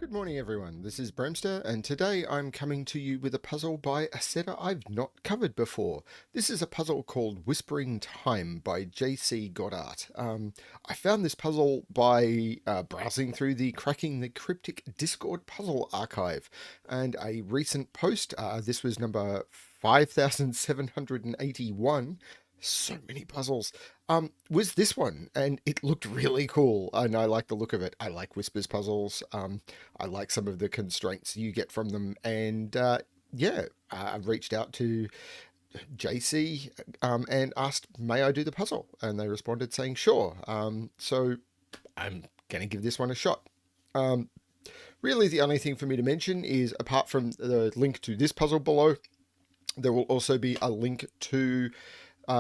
Good morning, everyone. This is BremSter, and today I'm coming to you with a puzzle by a setter I've not covered before. This is a puzzle called Whispering Time by JC Godart. I found this puzzle by browsing through the Cracking the Cryptic Discord puzzle archive, and a recent post, this was number 5781. So many puzzles. Was this one, and it looked really cool, and I like the look of it. I like Whispers puzzles. I like some of the constraints you get from them, and I've reached out to JC and asked, may I do the puzzle? And they responded saying, sure. So I'm going to give this one a shot. Um, Really, the only thing for me to mention is, apart from the link to this puzzle below, there will also be a link to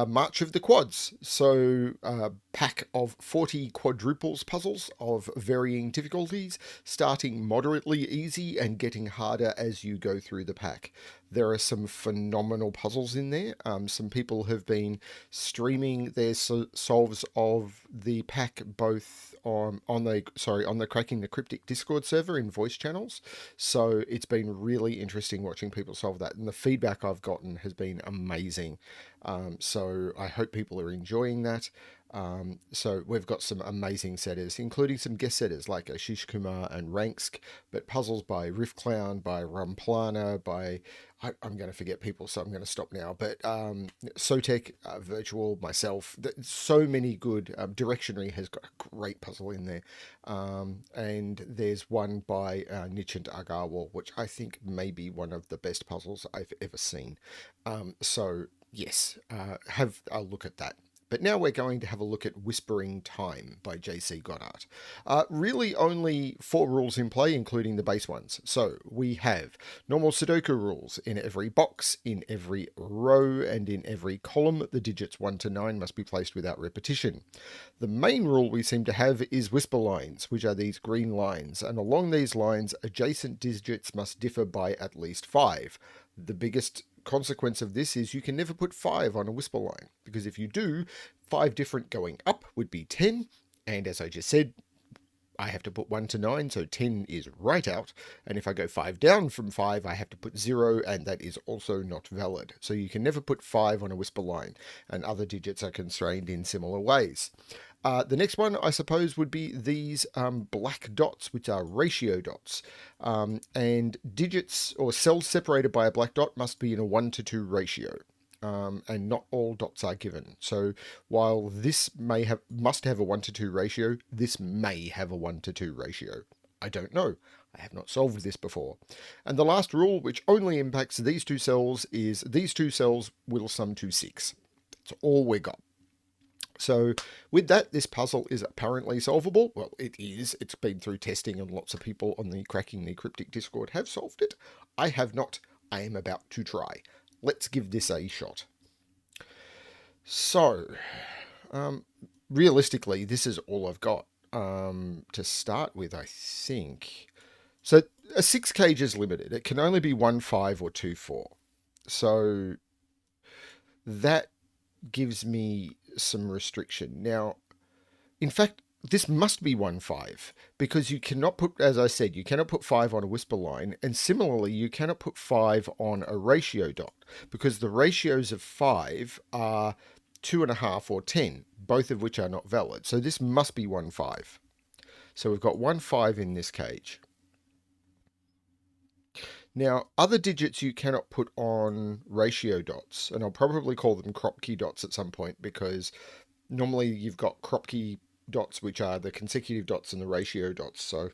March of the Quads. So, a pack of 40 quadruples puzzles of varying difficulties, starting moderately easy and getting harder as you go through the pack. There are some phenomenal puzzles in there. Some people have been streaming their solves of the pack both on the Cracking the Cryptic Discord server in voice channels. So it's been really interesting watching people solve that, and the feedback I've gotten has been amazing. So I hope people are enjoying that. So we've got some amazing setters, including some guest setters like Ashish Kumar and Ranksk, but puzzles by Riff Clown, by Ramplana, by I'm going to forget people, so I'm going to stop now. But Sotek, Virtual, myself, so many good. Directionary has got a great puzzle in there, and there's one by Nichint Agarwal, which I think may be one of the best puzzles I've ever seen. So yes, have a look at that. But now we're going to have a look at Whispering Time by JC Godart. Really only 4 rules in play, including the base ones. So we have normal Sudoku rules. In every box, in every row, and in every column, the digits 1 to 9 must be placed without repetition. The main rule we seem to have is whisper lines, which are these green lines, and along these lines, adjacent digits must differ by at least 5. The biggest consequence of this is you can never put 5 on a whisper line, because if you do, 5 different going up would be 10, and as I just said, I have to put 1 to 9, so 10 is right out, and if I go 5 down from 5, I have to put 0, and that is also not valid. So you can never put 5 on a whisper line, and other digits are constrained in similar ways. The next one, I suppose, would be these black dots, which are ratio dots. And digits or cells separated by a black dot must be in a 1 to 2 ratio. And not all dots are given. So while this must have a 1 to 2 ratio, this may have a 1 to 2 ratio. I don't know. I have not solved this before. And the last rule, which only impacts these 2 cells, is these 2 cells will sum to 6. That's all we got. So with that, this puzzle is apparently solvable. Well, it is. It's been through testing, and lots of people on the Cracking the Cryptic Discord have solved it. I have not. I am about to try. Let's give this a shot. So, realistically, this is all I've got to start with, I think. So a 6 cage is limited. It can only be 1, 5, or 2, 4. So that gives me some restriction. Now, in fact, this must be 1, 5, because you cannot put, as I said, you cannot put 5 on a whisper line, and similarly, you cannot put 5 on a ratio dot, because the ratios of 5 are 2.5 or 10, both of which are not valid. So this must be 1, 5. So we've got 1, 5 in this cage. Now, other digits you cannot put on ratio dots, and I'll probably call them Kropke dots at some point, because normally you've got Kropke dots, which are the consecutive dots and the ratio dots. So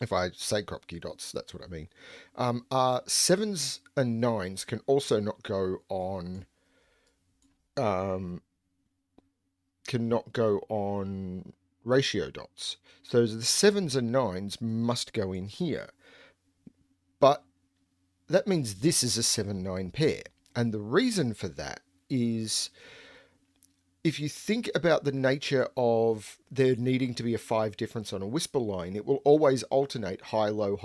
if I say Kropke dots, that's what I mean. 7s and 9s can also not go on, cannot go on ratio dots. So the 7s and 9s must go in here. But that means this is a 7-9 pair. And the reason for that is, if you think about the nature of there needing to be a 5 difference on a whisper line, it will always alternate high, low,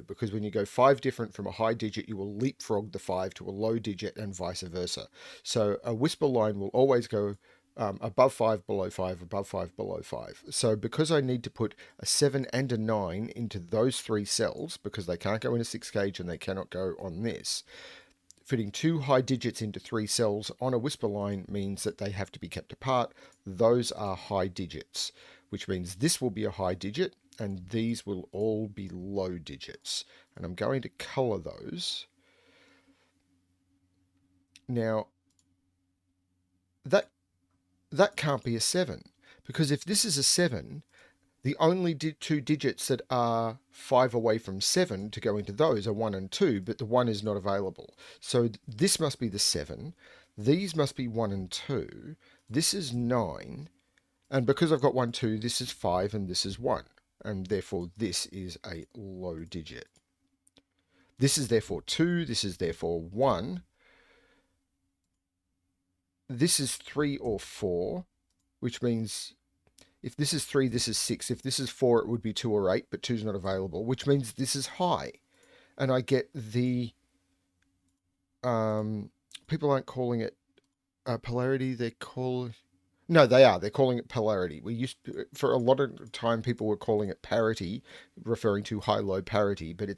because when you go 5 different from a high digit, you will leapfrog the 5 to a low digit and vice versa. So a whisper line will always go above 5, below 5, above 5, below 5. So because I need to put a 7 and a 9 into those three cells, because they can't go in a 6 gauge and they cannot go on this, fitting two high digits into three cells on a whisper line means that they have to be kept apart. Those are high digits, which means this will be a high digit and these will all be low digits. And I'm going to color those. Now, that that can't be a 7, because if this is a 7, the only two digits that are 5 away from 7 to go into those are 1 and 2, but the 1 is not available. So this must be the 7. These must be 1 and 2. This is 9. And because I've got 1, 2, this is 5 and this is 1. And therefore this is a low digit. This is therefore 2. This is therefore 1. This is 3 or 4, which means if this is 3, this is 6. If this is 4, it would be 2 or 8, but 2 is not available, which means this is high. And I get the... people aren't calling it polarity. They call... No, they are. They're calling it polarity. We used to, for a lot of time, people were calling it parity, referring to high-low parity, but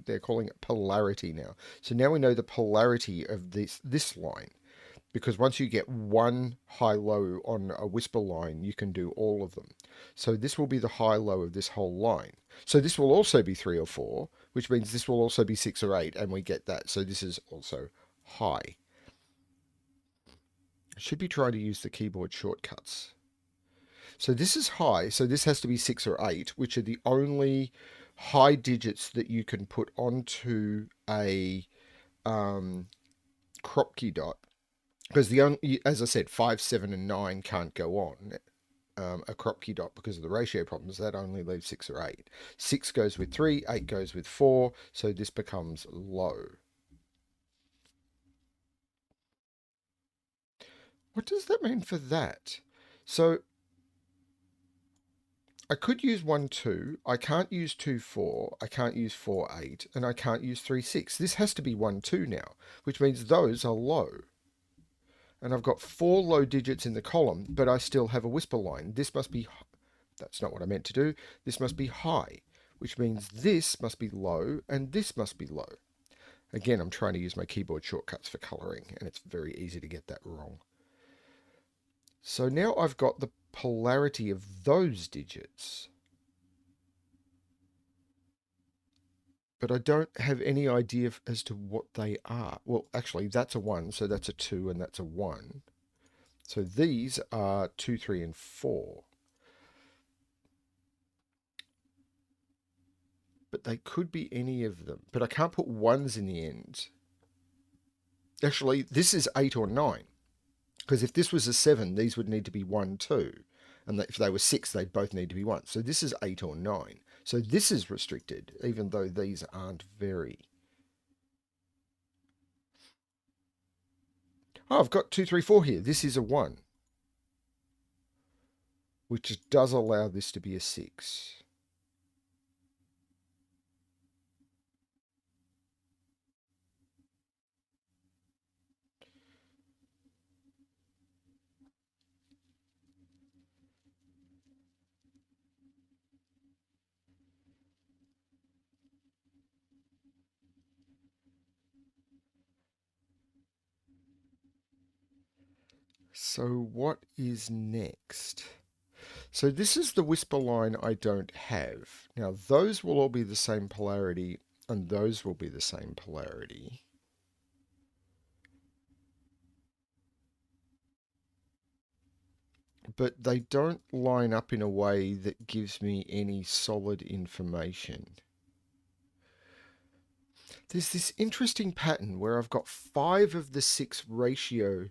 they're calling it polarity now. So now we know the polarity of this line. Because once you get one high-low on a whisper line, you can do all of them. So this will be the high-low of this whole line. So this will also be 3 or 4, which means this will also be 6 or 8, and we get that. So this is also high. I should be trying to use the keyboard shortcuts. So this is high, so this has to be 6 or 8, which are the only high digits that you can put onto a crop key dot. Because as I said, 5, 7, and 9 can't go on a crop key dot because of the ratio problems. That only leaves 6 or 8. 6 goes with 3, 8 goes with 4, so this becomes low. What does that mean for that? So I could use 1, 2. I can't use 2, 4. I can't use 4, 8. And I can't use 3, 6. This has to be 1, 2 now, which means those are low. And I've got 4 low digits in the column, but I still have a whisper line. This must be... That's not what I meant to do. This must be high, which means this must be low and this must be low. Again, I'm trying to use my keyboard shortcuts for coloring, and it's very easy to get that wrong. So now I've got the polarity of those digits, but I don't have any idea as to what they are. Well, actually, that's a 1, so that's a 2, and that's a 1. So these are 2, 3, and 4. But they could be any of them. But I can't put 1s in the end. Actually, this is 8 or 9. Because if this was a 7, these would need to be 1, 2. And if they were 6, they'd both need to be 1. So this is 8 or 9. So this is restricted, even though these aren't very... Oh, I've got 2, 3, 4 here. This is a 1. Which does allow this to be a 6. So what is next? So this is the whisper line I don't have. Now those will all be the same polarity and those will be the same polarity. But they don't line up in a way that gives me any solid information. There's this interesting pattern where I've got 5 of the 6 ratio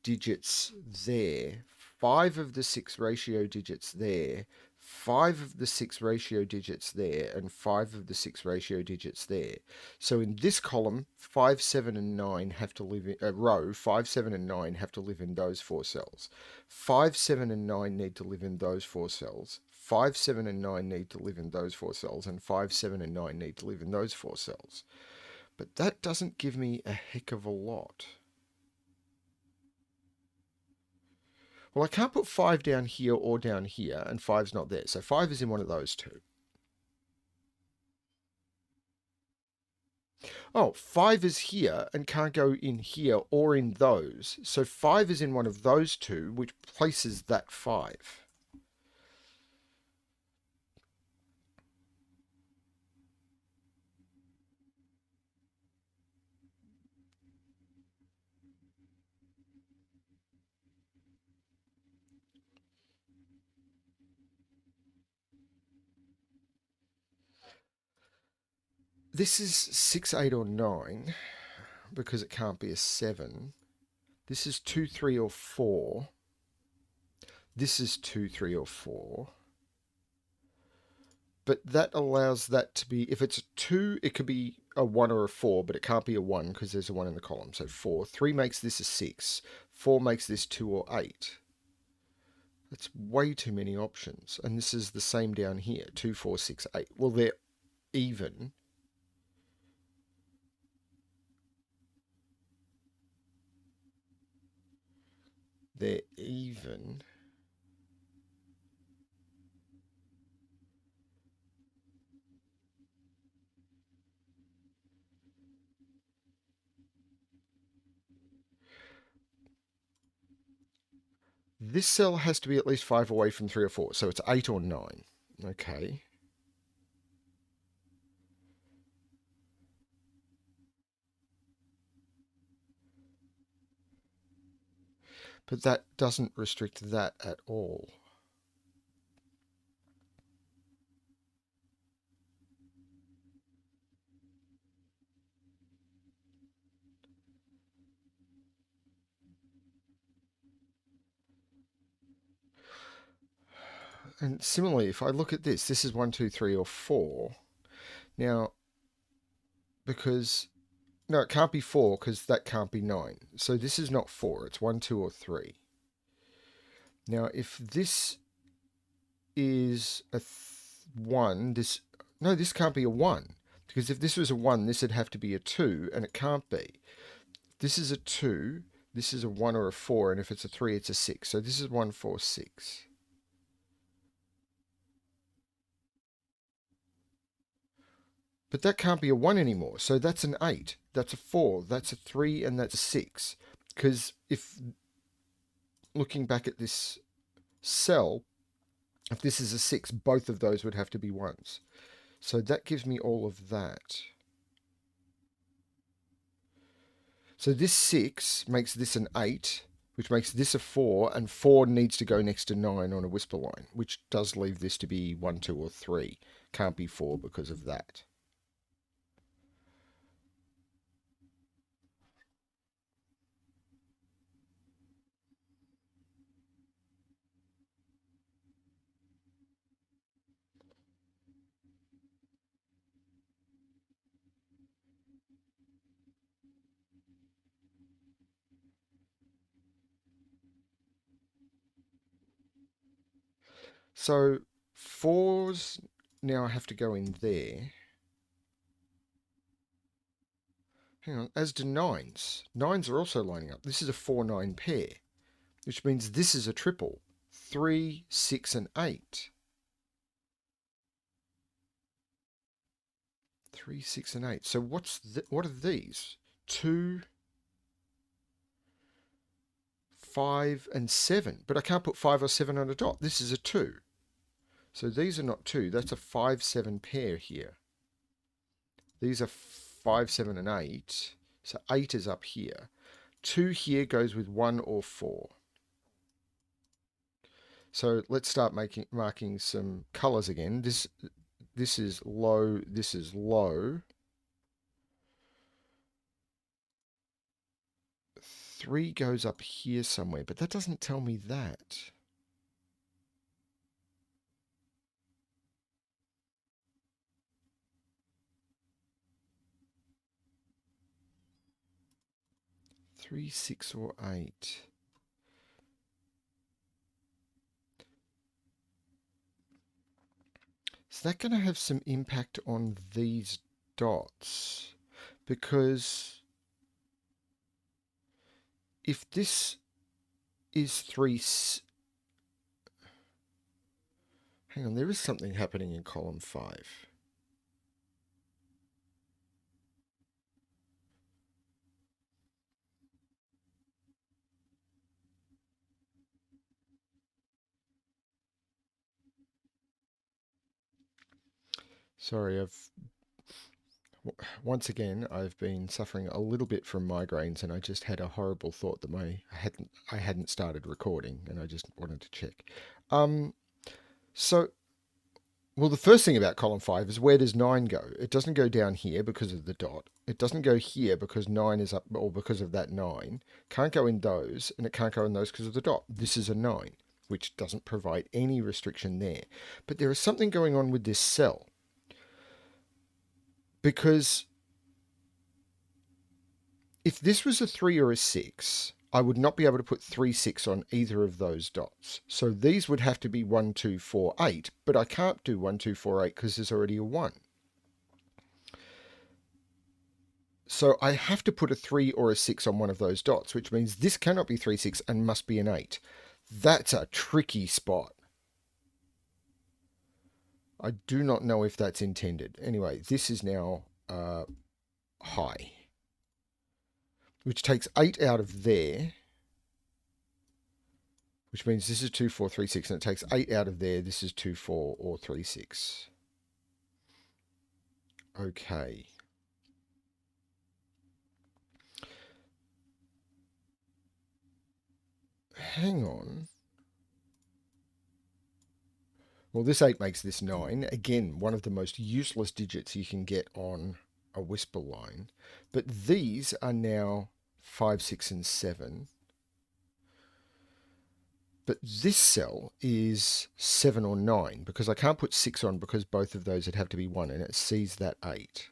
digits there, 5 of the 6 ratio digits there, 5 of the 6 ratio digits there, and 5 of the 6 ratio digits there. So in this column, 5, 7, and 9 have to live in a row. 5, 7, and 9 have to live in those 4 cells. 5, 7, and 9 need to live in those 4 cells. 5, 7, and 9 need to live in those 4 cells, and 5, 7, and 9 need to live in those 4 cells. But that doesn't give me a heck of a lot. Well, I can't put 5 down here or down here, and 5's not there. So 5 is in one of those two. Oh, 5 is here and can't go in here or in those. So 5 is in one of those two, which places that 5. This is 6, 8, or 9 because it can't be a 7. This is 2, 3, or 4. This is 2, 3, or 4. But that allows that to be, if it's a 2, it could be a 1 or a 4, but it can't be a 1 because there's a 1 in the column. So 4. 3 makes this a 6. 4 makes this 2 or 8. That's way too many options. And this is the same down here. 2, 4, 6, 8. Well, they're even. They're even. This cell has to be at least 5 away from 3 or 4. So it's 8 or 9. Okay. But that doesn't restrict that at all. And similarly, if I look at this, this is 1, 2, 3, or 4. Now, because, no, it can't be 4 because that can't be 9. So this is not 4, it's 1, 2, or 3. Now, if this is a 1, this can't be a 1. Because if this was a 1, this would have to be a 2, and it can't be. This is a 2, this is a 1 or a 4, and if it's a 3, it's a 6. So this is 1, 4, 6. But that can't be a 1 anymore. So that's an 8. That's a 4. That's a 3. And that's a 6. Because if looking back at this cell, if this is a 6, both of those would have to be 1s. So that gives me all of that. So this 6 makes this an 8, which makes this a 4, and 4 needs to go next to 9 on a whisper line, which does leave this to be 1, 2, or 3. Can't be 4 because of that. So 4s now have to go in there. Hang on, as do 9s. 9s are also lining up. This is a 4-9 pair, which means this is a triple. 3, 6, and 8. 3, 6, and 8. So what are these? 2, 5, and 7. But I can't put 5 or 7 on a dot. This is a 2. So these are not 2. That's a 5, 7 pair here. These are 5, 7, and 8. So 8 is up here. 2 here goes with 1 or 4. So let's start marking some colors again. This is low, this is low. 3 goes up here somewhere, but that doesn't tell me that. Three, 6, or 8. Is that going to have some impact on these dots? Because if this is hang on, there is something happening in column 5. Sorry, once again I've been suffering a little bit from migraines, and I just had a horrible thought that I hadn't started recording, and I just wanted to check. Um, so well, the first thing about column 5 is, where does 9 go? It doesn't go down here because of the dot. It doesn't go here because 9 is up, or because of that 9. Can't go in those, and it can't go in those because of the dot. This is a 9, which doesn't provide any restriction there. But there is something going on with this cell, because if this was a 3 or a 6, I would not be able to put 3, 6 on either of those dots. So these would have to be 1, 2, 4, 8, but I can't do 1, 2, 4, 8 because there's already a 1. So I have to put a 3 or a 6 on one of those dots, which means this cannot be 3, 6 and must be an 8. That's a tricky spot. I do not know if that's intended. Anyway, this is now high, which takes 8 out of there, which means this is 2, 4, 3, 6, and it takes 8 out of there. This is 2, 4, or 3, 6. Okay. Hang on. Well, this 8 makes this 9. Again, one of the most useless digits you can get on a whisper line. But these are now 5, 6, and 7. But this cell is 7 or 9, because I can't put 6 on, because both of those would have to be 1, and it sees that 8.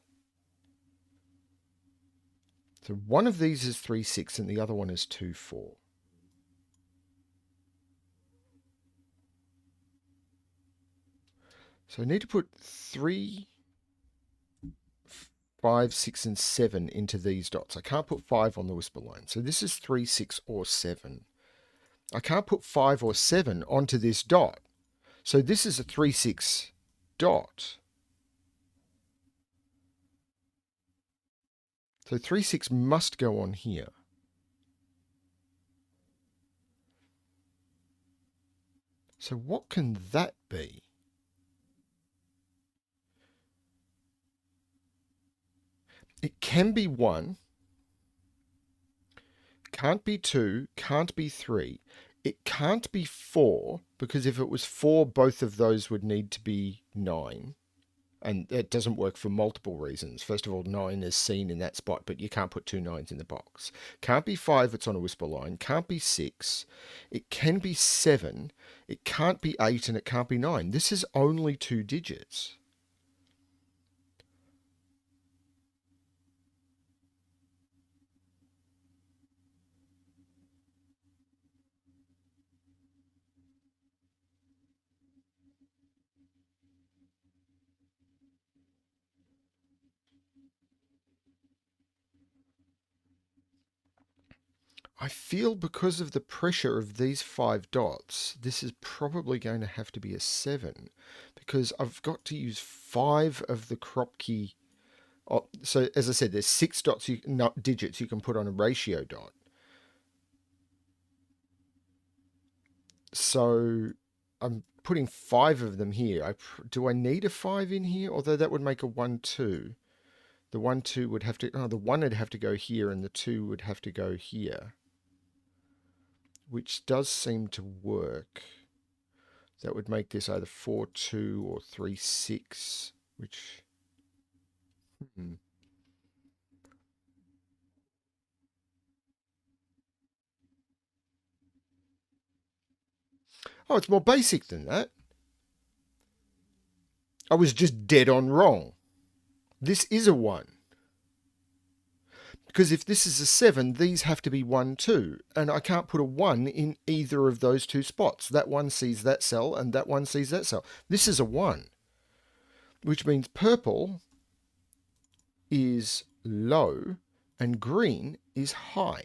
So one of these is 3, 6, and the other one is 2, 4. So I need to put 3, 5, 6, and 7 into these dots. I can't put 5 on the whisper line. So this is 3, 6, or 7. I can't put 5 or 7 onto this dot. So this is a 3, 6 dot. So 3, 6 must go on here. So what can that be? It can be 1, can't be 2, can't be 3. It can't be 4, because if it was 4, both of those would need to be 9. And that doesn't work for multiple reasons. First of all, 9 is seen in that spot, but you can't put 2 9s in the box. Can't be 5, it's on a whisper line. Can't be 6. It can be 7. It can't be 8, and it can't be 9. This is only 2 digits. I feel because of the pressure of these 5 dots, this is probably going to have to be a 7, because I've got to use 5 of the crop key. Oh, so as I said, there's 6 dots, digits you can put on a ratio dot. So I'm putting 5 of them here. Do I need a 5 in here? Although that would make a 1, 2. The 1, 2 would have to, the 1 would have to go here, and the 2 would have to go here, which does seem to work. That would make this either 4, 2 or 3, 6, which... Oh, it's more basic than that. I was just dead on wrong. This is a 1. Because if this is a 7, these have to be 1, 2. And I can't put a 1 in either of those 2 spots. That one sees that cell, and that one sees that cell. This is a 1. Which means purple is low and green is high.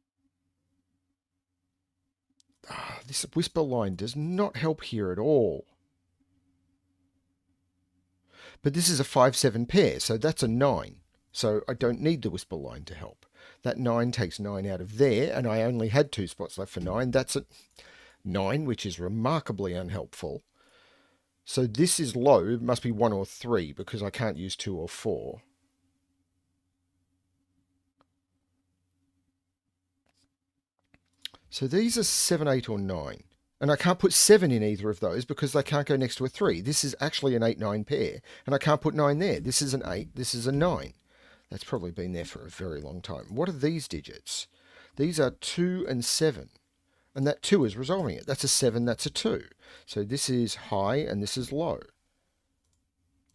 This whisper line does not help here at all. But this is a 5-7 pair, so that's a 9. So I don't need the whisper line to help. That 9 takes 9 out of there, and I only had 2 spots left for 9. That's a 9, which is remarkably unhelpful. So this is low. It must be 1 or 3 because I can't use 2 or 4. So these are 7, 8, or 9. And I can't put 7 in either of those because they can't go next to a 3. This is actually an 8, 9 pair. And I can't put 9 there. This is an 8. This is a 9. That's probably been there for a very long time. What are these digits? These are 2 and 7. And that 2 is resolving it. That's a 7, that's a 2. So this is high and this is low.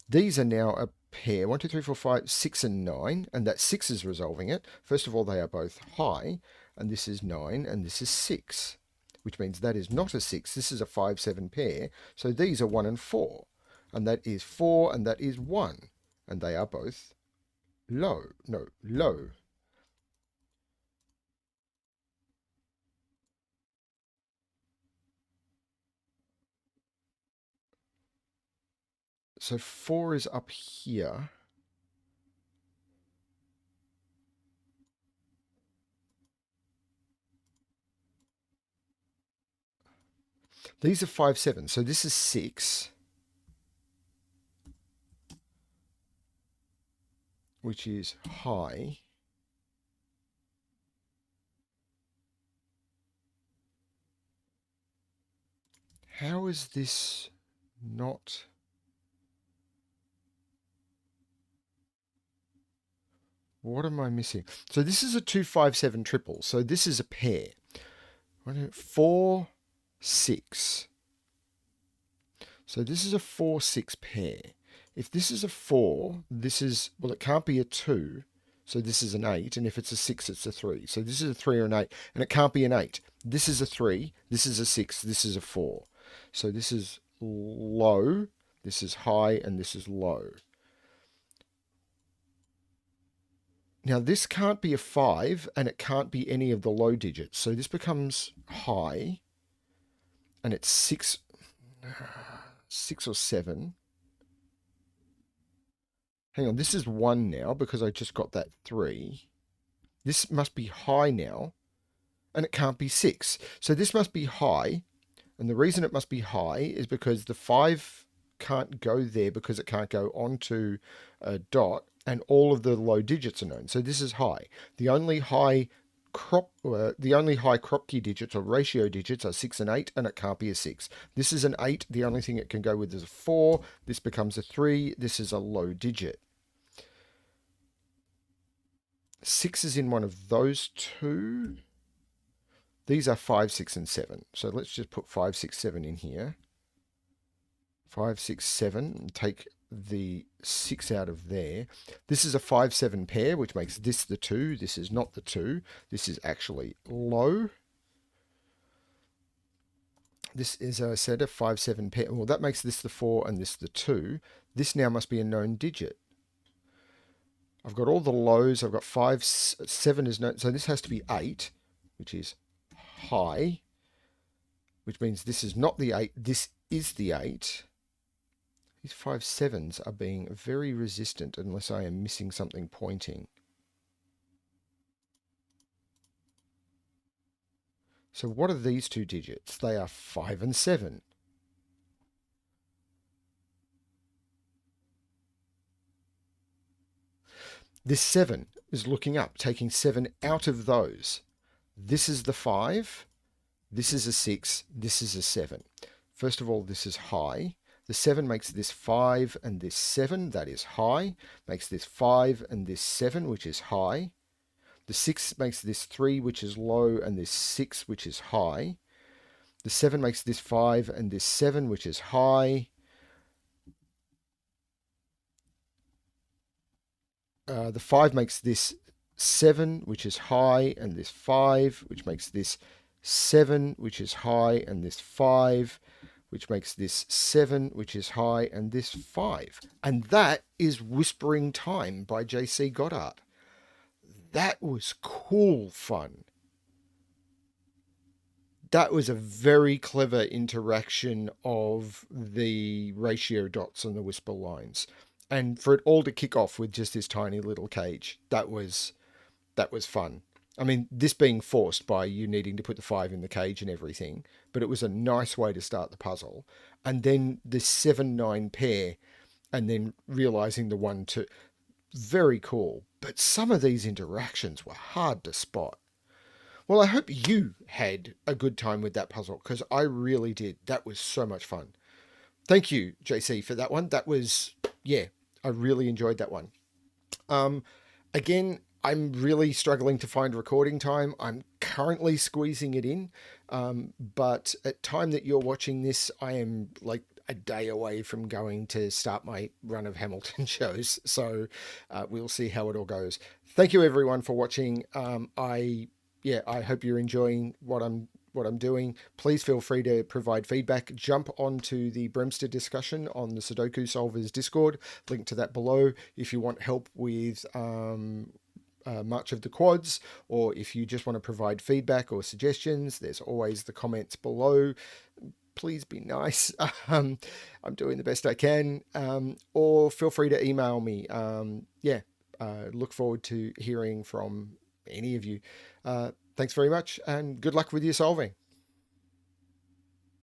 These are now a pair, 1, 2, 3, 4, 5, 6 and 9. And that 6 is resolving it. First of all, they are both high. And this is 9 and this is 6. Which means that is not a 6. This is a 5, 7 pair. So these are 1 and 4. And that is 4 and that is 1. And they are both low. No, low. So 4 is up here. These are 5, 7. So this is 6. Which is high. How is this not... What am I missing? So this is a 2, 5, 7 triple. So this is a pair. 4, 6. So this is a 4, 6 pair. If this is a 4, this is, well, it can't be a 2. So this is an 8. And if it's a 6, it's a 3. So this is a 3 or an 8. And it can't be an 8. This is a 3. This is a 6. This is a 4. So this is low. This is high. And this is low. Now this can't be a 5. And it can't be any of the low digits. So this becomes high. And it's 6 or 7. Hang on, this is 1 now because I just got that 3. This must be high now, and it can't be 6. So this must be high, and the reason it must be high is because the 5 can't go there because it can't go onto a dot, and all of the low digits are known. So this is high. The only high crop key digits or ratio digits are 6 and 8, and it can't be a 6. This is an 8. The only thing it can go with is a 4. This becomes a 3. This is a low digit. 6 is in one of those two. These are 5, 6, and 7. So let's just put 5, 6, 7 in here. 5, 6, 7. Take the 6 out of there. This is a 5, 7 pair, which makes this the 2. This is not the 2. This is actually low. This is, as I said, a 5, 7 pair. Well, that makes this the 4 and this the 2. This now must be a known digit. I've got all the lows. I've got 5, 7 is known. So this has to be 8, which is high, which means this is not the 8. This is the 8. These 5, 7s are being very resistant unless I am missing something pointing. So what are these two digits? They are 5 and 7. This 7 is looking up, taking 7 out of those. This is the 5. This is a 6. This is a 7. First of all, this is high. The 7 makes this 5 and this 7. That is high. Makes this 5 and this 7, which is high. The 6 makes this 3, which is low, and this 6, which is high. The 7 makes this 5 and this 7, which is high. The 5 makes this 7, which is high, and this 5, which makes this 7, which is high, and this 5, which makes this 7, which is high, and this 5. And that is Whispering Time by JC Godart. That was cool fun. That was a very clever interaction of the ratio dots and the whisper lines. And for it all to kick off with just this tiny little cage, that was fun. I mean, this being forced by you needing to put the five in the cage and everything, but it was a nice way to start the puzzle. And then the 7-9 pair, and then realizing the 1-2. Very cool. But some of these interactions were hard to spot. Well, I hope you had a good time with that puzzle because I really did. That was so much fun. Thank you, JC, for that one. That was, yeah, I really enjoyed that one. Um, Again, I'm really struggling to find recording time. I'm currently squeezing it in, but at time that you're watching this, I am like a day away from going to start my run of Hamilton shows. So we'll see how it all goes. Thank you everyone for watching. I hope you're enjoying what I'm doing. Please feel free to provide feedback. Jump onto the BremSter discussion on the Sudoku Solvers Discord. Link to that below if you want help with much of the quads, or if you just want to provide feedback or suggestions, there's always the comments below. Please be nice. I'm doing the best I can. Or feel free to email me. Look forward to hearing from any of you. Thanks very much, and good luck with your solving.